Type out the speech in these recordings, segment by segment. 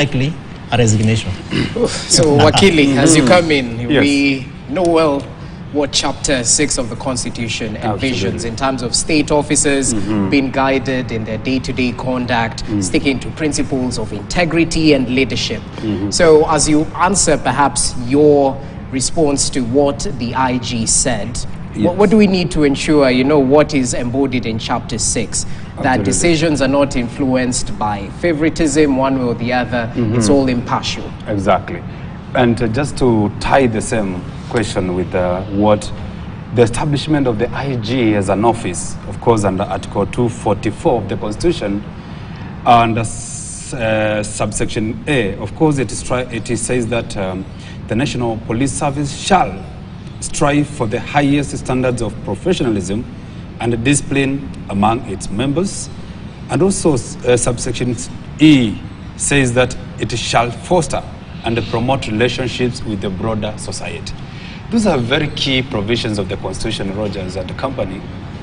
likely a resignation. So, Wakili, as you come in, we know well what Chapter 6 of the Constitution envisions in terms of state officers being guided in their day-to-day conduct, sticking to principles of integrity and leadership. So as you answer perhaps your response to what the IG said, what do we need to ensure, what is embodied in Chapter 6? That decisions are not influenced by favoritism one way or the other, it's all impartial. Exactly. And just to tie the same question with what the establishment of the IG as an office, of course, under Article 244 of the Constitution, under subsection A, of course, it says that the National Police Service shall strive for the highest standards of professionalism and discipline among its members. And also subsection E says that it shall foster and promote relationships with the broader society. Those are very key provisions of the Constitution, Rogers, and the company,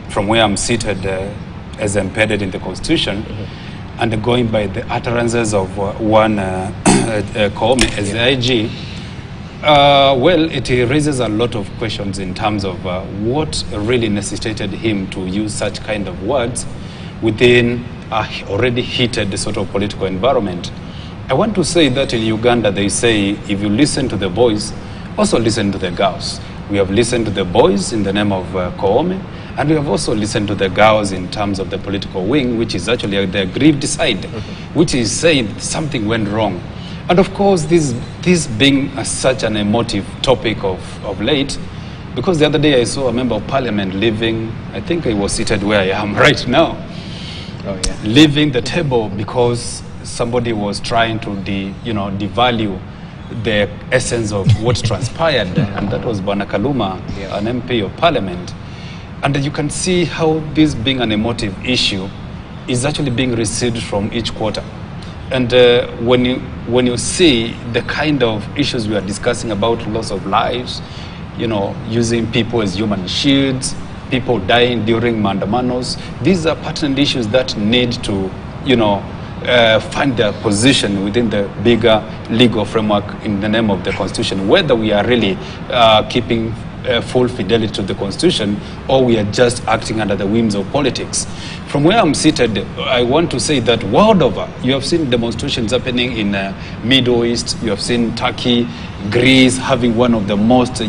from where I'm seated as embedded in the Constitution, and going by the utterances of one Koome as the IG. Well, it raises a lot of questions in terms of what really necessitated him to use such kind of words within a already heated sort of political environment. I want to say that in Uganda they say, if you listen to the boys, also listen to the girls. We have listened to the boys in the name of Koome, and we have also listened to the girls in terms of the political wing, which is actually the aggrieved side, which is saying something went wrong. And of course, this being such an emotive topic of late, because the other day I saw a member of parliament leaving, I think he was seated where I am right now, leaving the table because somebody was trying to devalue the essence of what transpired, and that was Bwana Kaluma, an MP of Parliament. And you can see how this being an emotive issue is actually being received from each quarter. And when you see the kind of issues we are discussing about loss of lives, using people as human shields, people dying during mandamanos, these are pertinent issues that need to, find their position within the bigger legal framework in the name of the Constitution, whether we are really keeping full fidelity to the Constitution or we are just acting under the whims of politics. From where I'm seated, I want to say that world over, you have seen demonstrations happening in Middle East, you have seen Turkey, Greece having one of the most,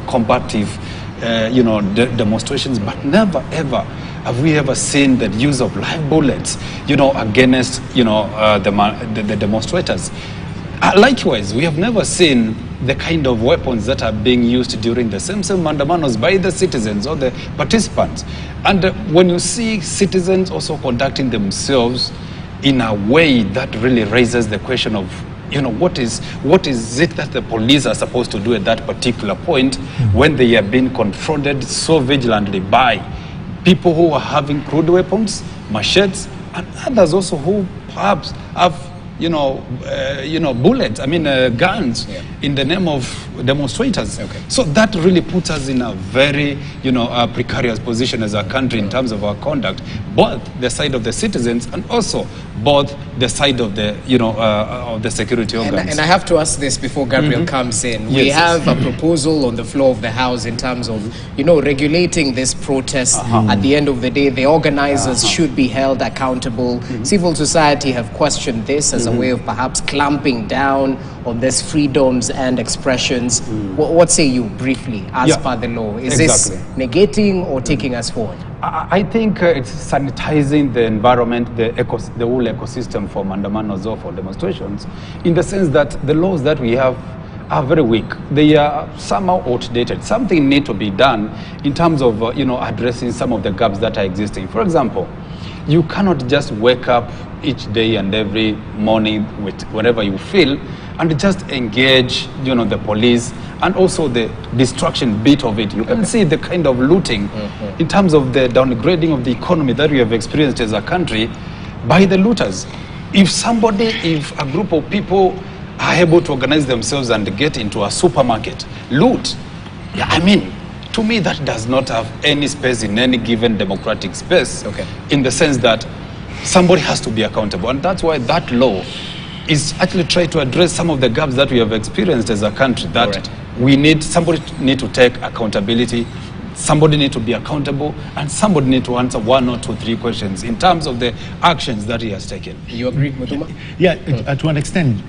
combative, demonstrations, but never ever have we ever seen the use of live bullets, against, the demonstrators. Likewise, we have never seen the kind of weapons that are being used during the same mandamanos by the citizens or the participants. And when you see citizens also conducting themselves in a way that really raises the question of, what is it that the police are supposed to do at that particular point when they are being confronted so vigilantly by people who are having crude weapons, machetes, and others also who perhaps have bullets, guns in the name of demonstrators. So that really puts us in a very, precarious position as a country in terms of our conduct, both the side of the citizens and also both the side of the, of the security organs. And I have to ask this before Gabriel comes in. We have a proposal on the floor of the House in terms of, regulating this protest. At the end of the day, the organizers should be held accountable. Civil society have questioned this as a way of perhaps clamping down on these freedoms and expressions. What say you briefly as per the law? Is this negating or taking us forward? I think it's sanitizing the environment, the whole ecosystem for mandamanos or for demonstrations, in the sense that the laws that we have are very weak. They are somehow outdated. Something needs to be done in terms of addressing some of the gaps that are existing. For example, you cannot just wake up each day and every morning with whatever you feel and just engage, the police and also the destruction bit of it. You can see the kind of looting in terms of the downgrading of the economy that we have experienced as a country by the looters. If a group of people are able to organize themselves and get into a supermarket, loot, to me that does not have any space in any given democratic space, in the sense that somebody has to be accountable. And that's why that law is actually try to address some of the gaps that we have experienced as a country, that somebody need to take accountability, somebody need to be accountable, and somebody need to answer 1 or 2, 3 questions in terms of the actions that he has taken. You agree, Mutuma? Yeah, to an extent.